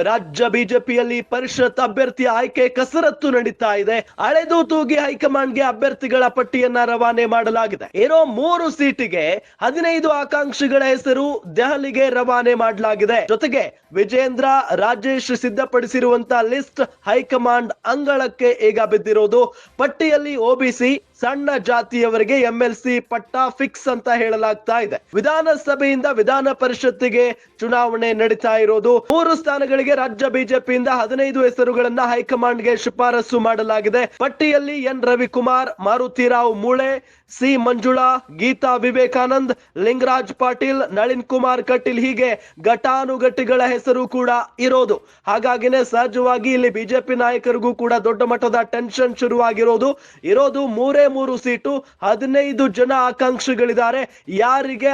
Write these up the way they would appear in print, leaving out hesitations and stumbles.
ರಾಜ್ಯ ಬಿಜೆಪಿಯಲ್ಲಿ ಪರಿಷತ್ ಅಭ್ಯರ್ಥಿ ಆಯ್ಕೆ ಕಸರತ್ತು ನಡೀತಾ ಇದೆ. ಅಳೆದು ತೂಗಿ ಹೈಕಮಾಂಡ್ಗೆ ಅಭ್ಯರ್ಥಿಗಳ ಪಟ್ಟಿಯನ್ನ ರವಾನೆ ಮಾಡಲಾಗಿದೆ. ಇರೋ 3 ಸೀಟಿಗೆ 15 ಆಕಾಂಕ್ಷಿಗಳ ಹೆಸರು ದೆಹಲಿಗೆ ರವಾನೆ ಮಾಡಲಾಗಿದೆ. ಜೊತೆಗೆ ವಿಜೇಂದ್ರ ರಾಜೇಶ್ ಸಿದ್ಧಪಡಿಸಿರುವಂತಹ ಲಿಸ್ಟ್ ಹೈಕಮಾಂಡ್ ಅಂಗಳಕ್ಕೆ ಈಗ ಬಿದ್ದಿರೋದು. ಪಟ್ಟಿಯಲ್ಲಿ ಒಬಿಸಿ ಸಣ್ಣ ಜಾತಿಯವರಿಗೆ ಎಂಎಲ್ಸಿ ಪಟ್ಟ ಫಿಕ್ಸ್ ಅಂತ ಹೇಳಲಾಗ್ತಾ ಇದೆ. ವಿಧಾನಸಭೆಯಿಂದ ವಿಧಾನ ಪರಿಷತ್ತಿಗೆ ಚುನಾವಣೆ ನಡೀತಾ ಇರೋದು. 3 ಸ್ಥಾನಗಳಿಗೆ ರಾಜ್ಯ ಬಿಜೆಪಿಯಿಂದ 15 ಹೆಸರುಗಳನ್ನ ಹೈಕಮಾಂಡ್ಗೆ ಶಿಫಾರಸು ಮಾಡಲಾಗಿದೆ. ಪಟ್ಟಿಯಲ್ಲಿ ಎನ್ ರವಿಕುಮಾರ್, ಮಾರುತಿರಾವ್ ಮೂಳೆ, ಸಿ ಮಂಜುಳಾ, ಗೀತಾ ವಿವೇಕಾನಂದ್, ಲಿಂಗರಾಜ್ ಪಾಟೀಲ್, ನಳಿನ್ ಕುಮಾರ್ ಕಟೀಲ್ ಹೀಗೆ ಘಟಾನುಘಟಿಗಳ ಹೆಸರು ಕೂಡ ಇರೋದು. ಹಾಗಾಗಿನೇ ಸಹಜವಾಗಿ ಇಲ್ಲಿ ಬಿಜೆಪಿ ನಾಯಕರಿಗೂ ಕೂಡ ದೊಡ್ಡ ಮಟ್ಟದ ಟೆನ್ಷನ್ ಶುರುವಾಗಿರೋದು. ಇರೋದು 3 ಸೀಟು, 15 ಜನ ಆಕಾಂಕ್ಷಿಗಳಿದ್ದಾರೆ. ಯಾರಿಗೆ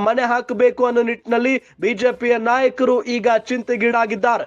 ಮನೆ ಹಾಕಬೇಕು ಅನ್ನೋ ನಿಟ್ಟಿನಲ್ಲಿ ಬಿಜೆಪಿಯ ನಾಯಕರು ಈಗ ಚಿಂತೆಗೀಡಾಗಿದ್ದಾರೆ.